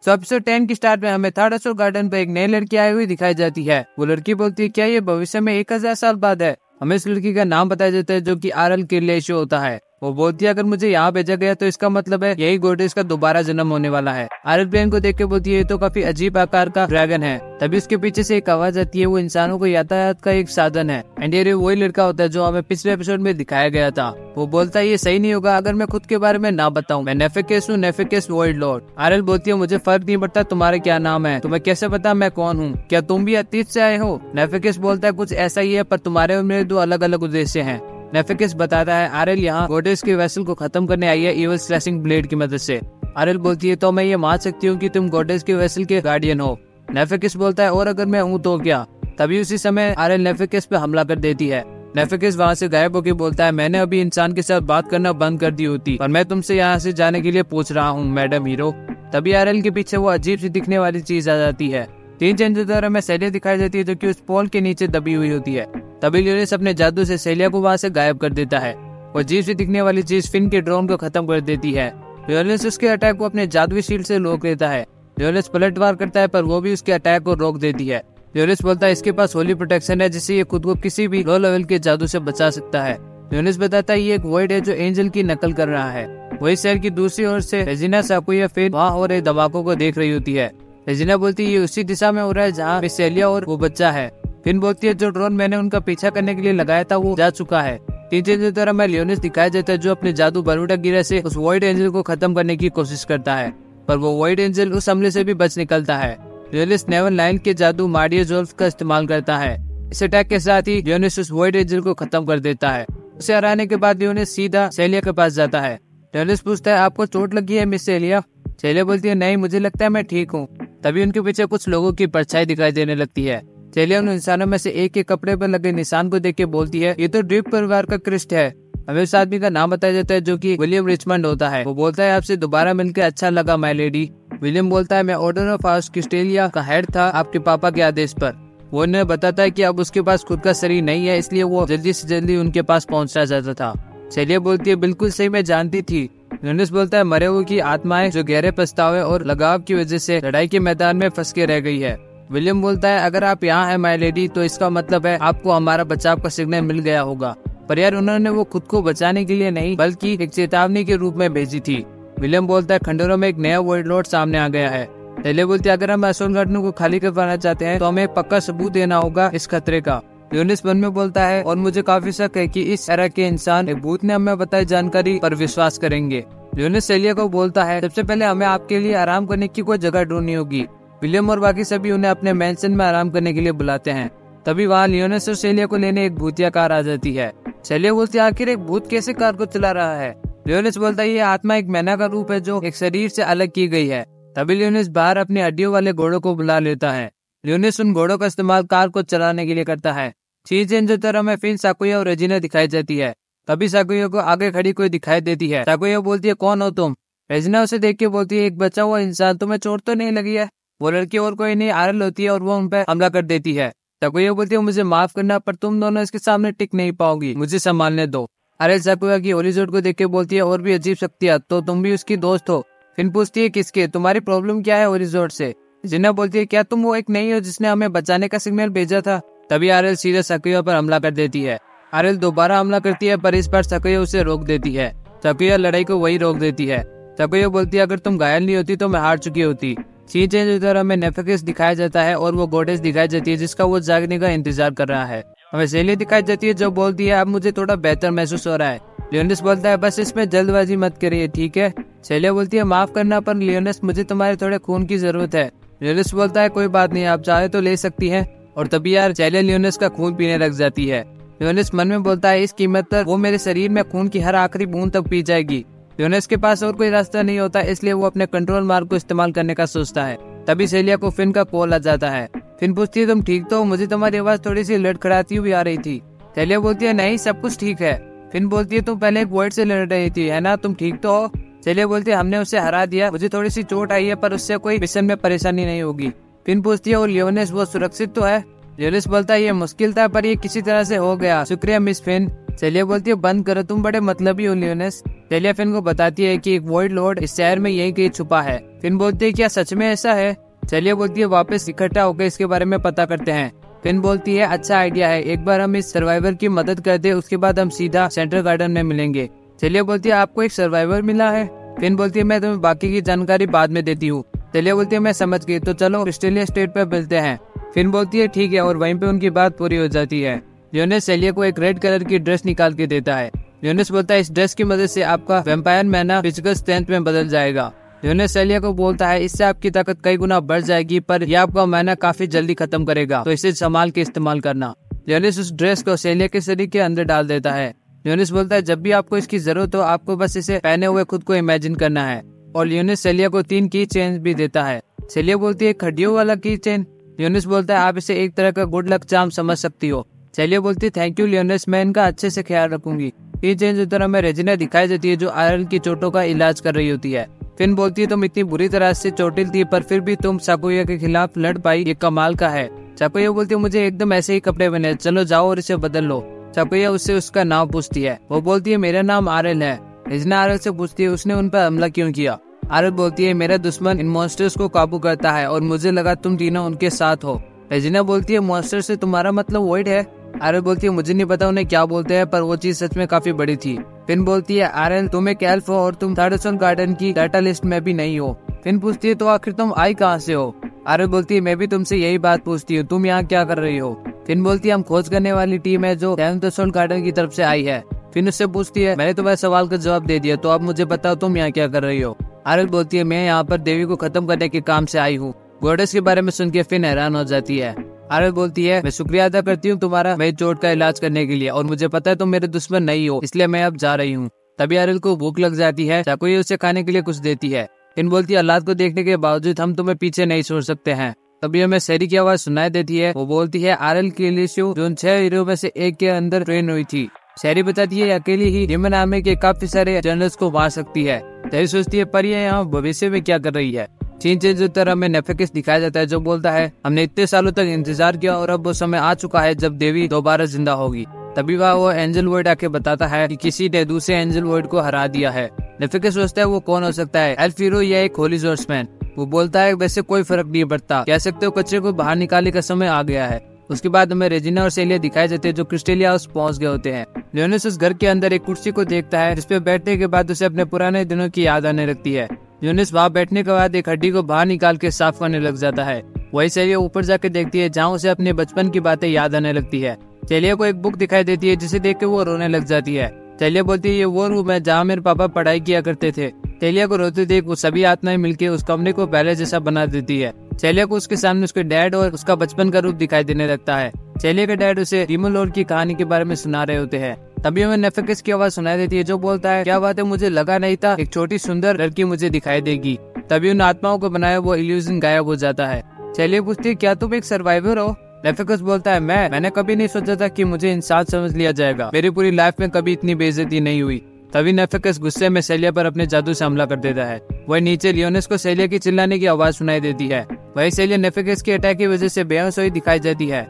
तो एपिसोड 10 की स्टार्ट में हमें थर्ड एस्ट्रो गार्डन पे एक नई लड़की आई हुई दिखाई जाती है। वो लड़की बोलती है क्या ये भविष्य में 1000 साल बाद है। हमें इस लड़की का नाम बताया जाता है जो कि आरएल किरलेशो होता है। वो बोलती है अगर मुझे यहाँ भेजा गया तो इसका मतलब है यही गोडेस का दोबारा जन्म होने वाला है। आरएल प्लेन को देख के बोलती है ये तो काफी अजीब आकार का ड्रैगन है। तभी उसके पीछे से एक आवाज आती है, वो इंसानों को यातायात का एक साधन है। एंड ये वही लड़का होता है जो हमें पिछले एपिसोड में दिखाया गया था। वो बोलता है ये सही नहीं होगा अगर मैं खुद के बारे में ना बताऊं। मैं नेफेकेस हूँ, नेफेकेस वर्ल्ड लॉर्ड। आरएल बोलती है मुझे फर्क नहीं पड़ता तुम्हारा क्या नाम है, तुम्हें कैसे पता मैं कौन हूँ, क्या तुम भी अतीत से आए हो। नेफेकेस बोलता है कुछ ऐसा ही है पर तुम्हारे और मेरे दो अलग अलग उद्देश्य हैं। नेफेकेस बताता है आरएल यहाँ गोडेस के वेसल को खत्म करने आई है इविल स्लैशिंग ब्लेड की मदद से। आरएल बोलती है तो मैं ये मान सकती हूँ कि तुम गोडेस के वेसल के गार्डियन हो। नेफेकेस बोलता है और अगर मैं हूँ तो क्या। तभी उसी समय आरएल नेफेकेस पे हमला कर देती है। नेफेकेस वहाँ से गायब होकर बोलता है मैंने अभी इंसान के साथ बात करना बंद कर दी होती पर मैं तुमसे यहाँ से जाने के लिए पूछ रहा हूँ मैडम हीरो। तभी आरएल के पीछे वो अजीब सी दिखने वाली चीज आ जाती है। 3 चेंजों द्वारा हमें सेलिया दिखाई देती है जो कि उस पोल के नीचे दबी हुई होती है। तभी लियोनेस अपने जादू से सेलिया को वहाँ से गायब कर देता है। वो अजीब सी दिखने वाली चीज फिन के ड्रोन को खत्म कर देती है। लियोनेस उसके अटैक को अपने जादुई शील्ड से रोक लेता है। लियोनेस पलटवार करता है पर वो भी उसके अटैक को रोक देती है। लियोनेस बोलता है इसके पास होली प्रोटेक्शन है जिससे ये खुद को किसी भी लो लेवल के जादू से बचा सकता है। लियोनेस बताता है ये एक वॉइड है जो एंजल की नकल कर रहा है। वही शहर की दूसरी ओर से रेजिना साकुया फिन वहाँ हो रहे धमाकों को देख रही होती है। रेजिना बोलती है ये उसी दिशा में हो रहा है जहाँ मिस सेलिया और वो बच्चा है। फिन बोलती है जो ड्रोन मैंने उनका पीछा करने के लिए लगाया था वो जा चुका है। 3 चेंजों द्वारा मैं लियोनेस दिखाया जाता है जो अपने जादू बरूडा गिरा से उस वॉइड एंजल को खत्म करने की कोशिश करता है पर वो वॉइड एंजल उस हमले से भी बच निकलता है। लियोनेस नेवल लाइन के जादू मार्डिया जोल्फ का इस्तेमाल करता है। इस अटैक के साथ ही लियोनेस उस वॉइड एंजल को खत्म कर देता है। उसे हराने के बाद लियोनेस सीधा सेलिया के पास जाता है। लियोनेस पूछता है आपको चोट लगी है मिस सेलिया। सेलिया बोलती है नहीं मुझे लगता है मैं ठीक हूँ। तभी उनके पीछे कुछ लोगों की परछाई दिखाई देने लगती है। सेलिया उन इंसानों में से एक के कपड़े पर लगे निशान को देख के बोलती है ये तो ड्रिप परिवार का क्रिस्ट है। हमें उस आदमी का नाम बताया जाता है जो कि विलियम रिचमंड होता है। वो बोलता है आपसे दोबारा मिलकर अच्छा लगा माय लेडी। विलियम बोलता है मैं ऑर्डर ऑफ ऑस्ट्रेलिया का हेड था आपके पापा के आदेश पर। वो उन्हें बताता है कि अब उसके पास खुद का शरीर नहीं है इसलिए वो जल्दी से जल्दी उनके पास पहुंचना चाहता था। सेलिया बोलती है बिल्कुल सही मैं जानती थी। लियोनेस बोलता है मरे हुए की आत्माएं जो गहरे पछतावे और लगाव की वजह से लड़ाई के मैदान में फंस के रह गई है। विलियम बोलता है अगर आप यहाँ हैं माय लेडी तो इसका मतलब है आपको हमारा बचाव का सिग्नल मिल गया होगा पर यार उन्होंने वो खुद को बचाने के लिए नहीं बल्कि एक चेतावनी के रूप में भेजी थी। विलियम बोलता है खंडरों में एक नया वर्ल्ड लॉर्ड सामने आ गया है। सेलिया बोलती है अगर हम असोल गार्डन को खाली करवाना चाहते हैं तो हमें एक पक्का सबूत देना होगा इस खतरे का। लियोनेस मन में बोलता है और मुझे काफी शक है कि इस तरह के इंसान एक भूत ने हमें बताई जानकारी पर विश्वास करेंगे। लियोनेस सेलिया को बोलता है सबसे पहले हमें आपके लिए आराम करने की कोई जगह ढूंढनी होगी। विलियम और बाकी सभी उन्हें अपने मैंशन में आराम करने के लिए बुलाते हैं। तभी वहाँ लियोनेस और सेलिया को लेने एक भूतिया कार आ जाती है। सेलिया बोलती है आखिर एक भूत कैसे कार को चला रहा है। लियोनेस बोलता है ये आत्मा एक मैना का रूप है जो एक शरीर से अलग की गई है। तभी लियोनेस बाहर अपने हड्डियों वाले घोड़ों को बुला लेता है। लियोनेस उन घोड़ों का इस्तेमाल कार को चलाने के लिए करता है। चीजें जो तरह में फिन साकुया और रेजिना दिखाई जाती है। तभी साकुया को आगे खड़ी कोई दिखाई देती है। साकुया बोलती है कौन हो तुम। रेजिना उसे देख के बोलती है एक बचा हुआ इंसान, तुम्हें चोट तो नहीं लगी है। वो लड़की और कोई नहीं आरएल होती है और वो उन पर हमला कर देती है। साकुया बोलती है मुझे माफ करना पर तुम दोनों इसके सामने टिक नहीं पाओगी, मुझे संभालने दो। आरएल साकुया की होलीजोड को देख के बोलती है और भी अजीब शक्तियां, तो तुम भी उसकी दोस्त हो। फिन पूछती है किसके, तुम्हारी प्रॉब्लम क्या है होलीजोड से। जिन्ना बोलती है क्या तुम वो एक नहीं हो जिसने हमें बचाने का सिग्नल भेजा था। तभी आरएल सीधे साकुया पर हमला कर देती है। आरएल दोबारा हमला करती है पर इस बार साकुया उसे रोक देती है। साकुया लड़ाई को वही रोक देती है। साकुया बोलती है अगर तुम घायल नहीं होती तो मैं हार चुकी होती। चीजें जो तरह में नेफेकेस दिखाया जाता है और वो गोडेस दिखाई जाती है जिसका वो जागने का इंतजार कर रहा है। हमें सेलिया दिखाई जाती है जो बोलती है अब मुझे थोड़ा बेहतर महसूस हो रहा है। लियोनेस बोलता है बस इसमें जल्दबाजी मत करिए ठीक है। सेलिया बोलती है माफ करना पर लियोनेस मुझे तुम्हारे थोड़े खून की जरूरत है। लियोनेस बोलता है कोई बात नहीं, आप चाहे तो ले सकती हैं। और तभी यार सेलिया लियोनेस का खून पीने लग जाती है। लियोनेस मन में बोलता है इस कीमत पर वो मेरे शरीर में खून की हर आखिरी बूंद तक पी जाएगी। लियोनेस के पास और कोई रास्ता नहीं होता इसलिए वो अपने कंट्रोल मार्ग को इस्तेमाल करने का सोचता है। तभी सेलिया को फिन का कॉल आ जाता है। फिन पूछती है तुम ठीक तो, मुझे तुम्हारी आवाज थोड़ी सी लड़खड़ाती हुई आ रही थी। सेलिया बोलती है नहीं सब कुछ ठीक है। फिन बोलती है तुम पहले एक वॉइड से लड़ रही थी है ना, तुम ठीक तो हो। सेलिया बोलती है हमने उसे हरा दिया, मुझे थोड़ी सी चोट आई है पर उससे कोई मिशन में परेशानी नहीं होगी। फिन पूछती है और लियोनेस वो सुरक्षित तो है। लियोनेस बोलता है ये मुश्किल था पर ये किसी तरह से हो गया, शुक्रिया मिस फिन। सेलिया बोलती है बंद करो, तुम बड़े मतलबी हो लियोनेस। सेलिया फिन को बताती है कि एक वॉइड लॉर्ड इस शहर में यही कहीं छुपा है। फिन बोलती है क्या सच में ऐसा है? सेलिया बोलती है वापस इकट्ठा होकर इसके बारे में पता करते हैं। फिन बोलती है अच्छा आइडिया है, एक बार हम इस सर्वाइवर की मदद कर दे, उसके बाद हम सीधा सेंट्रल गार्डन में मिलेंगे। सेलिया बोलती है आपको एक सर्वाइवर मिला है? फिन बोलती है मैं तुम्हें बाकी की जानकारी बाद में देती हूँ। सेलिया बोलती है मैं समझ गई, तो चलो ऑस्ट्रेलिया स्टेट पर मिलते हैं। फिन बोलती है ठीक है, और वहीं पे उनकी बात पूरी हो जाती है। लियोनेस सेलिया को एक रेड कलर की ड्रेस निकाल के देता है। लियोनेस बोलता है इस ड्रेस की मदद से आपका वैम्पायर मैना फिजिकल स्ट्रेंथ में बदल जाएगा। लियोनेस सेलिया को बोलता है इससे आपकी ताकत कई गुना बढ़ जाएगी, पर यह आपका मैना काफी जल्दी खत्म करेगा, तो इसे संभाल के इस्तेमाल करना। लियोनेस उस ड्रेस को सेलिया के शरीर के अंदर डाल देता है। लियोनेस बोलता है जब भी आपको इसकी जरूरत हो, आपको बस इसे पहने हुए खुद को इमेजिन करना है। और लियोनेस सेलिया को 3 की चेन भी देता है। सेलिया बोलती है हड्डियों वाला की चेन? लियोनेस बोलता है आप इसे एक तरह का गुड लक चार्म समझ सकती हो। सेलिया बोलती है थैंक यू लियोनेस, मैं इनका अच्छे से ख्याल रखूंगी। की चेन की तरह में रेजिना दिखाई देती है जो आयरन की चोटों का इलाज कर रही होती है। फिन बोलती है तुम इतनी बुरी तरह से चोटिल थी, पर फिर भी तुम साकुया के खिलाफ लड़ पाई, ये कमाल का है। साकुया बोलती है मुझे एकदम ऐसे ही कपड़े बने, चलो जाओ और इसे बदल लो। साकुया उससे उसका नाम पूछती है। वो बोलती है मेरा नाम आरल है। रेजिना आरल से पूछती है उसने उन पर हमला क्यों किया? आरल बोलती है मेरा दुश्मन इन मॉन्स्टर्स को काबू करता है और मुझे लगा तुम तीनों उनके साथ हो। रेजिना बोलती है मॉन्स्टर से तुम्हारा मतलब वॉइड है? आरल बोलती है मुझे नहीं पता उन्हें क्या बोलते हैं, पर वो चीज सच में काफी बड़ी थी। फिन बोलती है आरल तुम एक एल्फ हो और तुम थर्डसन गार्डन की डाटा लिस्ट में भी नहीं हो। फिन पूछती है तो आखिर तुम आई कहाँ से हो? आरल बोलती है मैं भी तुमसे यही बात पूछती हूँ, तुम यहाँ क्या कर रही हो? फिन बोलती है हम खोज करने वाली टीम है जो थर्डसन गार्डन की तरफ से आई है। फिन उससे पूछती है मैंने तुम्हारे सवाल का जवाब दे दिया, तो अब मुझे बताओ तुम यहाँ क्या कर रही हो? आरल बोलती है मैं यहाँ पर देवी को खत्म करने के काम से आई हूँ। गॉडेस के बारे में सुन के फिन हैरान हो जाती है। आरल बोलती है मैं शुक्रिया अदा करती हूँ तुम्हारा मेरी चोट का इलाज करने के लिए, और मुझे पता है तुम मेरे दुश्मन नहीं हो, इसलिए मैं अब जा रही हूँ। तभी आरल को भूख लग जाती है। साकुया उसे खाने के लिए कुछ देती है। फिन बोलती है औलाद को देखने के बावजूद हम तुम्हें पीछे नहीं छोड़ सकते हैं। तभी हमें सैरी की आवाज सुनाई देती है। वो बोलती है आरल किलिशियो जो 6 हीरो में से एक के अंदर ट्रेन हुई थी। सैरी बताती है अकेली ही ह्यूमन आर्मी के काफी सारे जनरल्स को मार सकती है। सैरी सोचती है पर यह यहाँ भविष्य में क्या कर रही है। चीन जो तरह में नेफेकिस दिखाया जाता है जो बोलता है हमने इतने सालों तक इंतजार किया और अब वो समय आ चुका है जब देवी दोबारा जिंदा होगी। तभी वो एंजल वर्ड आके बताता है कि किसी ने दूसरे एंजल वर्ड को हरा दिया है। नेफेकिस सोचता है वो कौन हो सकता है, एल्फ हीरो या एक होली सॉर्समैन। वो बोलता है वैसे कोई फर्क नहीं पड़ता, कह सकते हो कचरे को बाहर निकालने का समय आ गया है। उसके बाद हमें रेजिना और सेलिया दिखाई देते हैं जो क्रिस्टेलिया हाउस पहुंच गए होते हैं। लियोनेस उस घर के अंदर एक कुर्सी को देखता है जिसपे बैठने के बाद उसे अपने पुराने दिनों की याद आने लगती है। लियोनेस वहाँ बैठने के बाद एक हड्डी को बाहर निकाल के साफ करने लग जाता है। वही सेलिया ऊपर जाके देखती है जहाँ उसे अपने बचपन की बातें याद आने लगती है। सेलिया को एक बुक दिखाई देती है जिसे देख के वो रोने लग जाती है। सेलिया बोलती है ये वो रूम है जहाँ मेरे पापा पढ़ाई किया करते थे। सेलिया को रोते देख वो सभी आत्माएं मिलकर उस कमरे को पहले जैसा बना देती है। सेलिया को उसके सामने उसके डैड और उसका बचपन का रूप दिखाई देने लगता है। सेलिया के डैड उसे रीमोलोर की कहानी के बारे में सुना रहे होते हैं। तभी हमें नेफेकिस की आवाज सुनाई देती है जो बोलता है क्या बात है, मुझे लगा नहीं था एक छोटी सुंदर लड़की मुझे दिखाई देगी। तभी उन आत्माओं को बनाया वो इल्यूजन गायब हो जाता है। सेलिया पूछती है क्या तुम एक सर्वाइवर हो? नेफेकिस बोलता है मैंने कभी नहीं सोचा था कि मुझे इंसान समझ लिया जाएगा, मेरी पूरी लाइफ में कभी इतनी बेइज्जती नहीं हुई। तभी नेफेकिस गुस्से में सेलिया पर अपने जादू से हमला कर देता है। वही नीचे लियोनेस को सेलिया की चिल्लाने की आवाज सुनाई देती है। वही सेलिया नेफेकिस के अटैक की वजह से बेहोश हुई दिखाई देती है।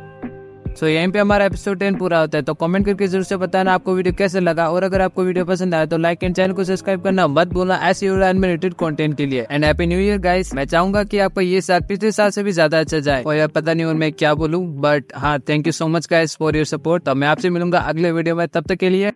सो यहीं पे हमारा एपिसोड 10 पूरा होता है। तो कमेंट करके जरूर से बताना आपको वीडियो कैसे लगा, और अगर आपको वीडियो पसंद आया तो लाइक एंड चैनल को सब्सक्राइब करना मत भूलना ऐसे और एनिमेटेड कंटेंट के लिए। And happy new year guys. मैं चाहूंगा कि आपका ये साल पिछले साल से भी ज्यादा अच्छा जाए, और यार पता नहीं और मैं क्या बोलूं, बट हाँ thank you so much guys for your support. तो मैं आपसे मिलूंगा अगले वीडियो में, तब तक के लिए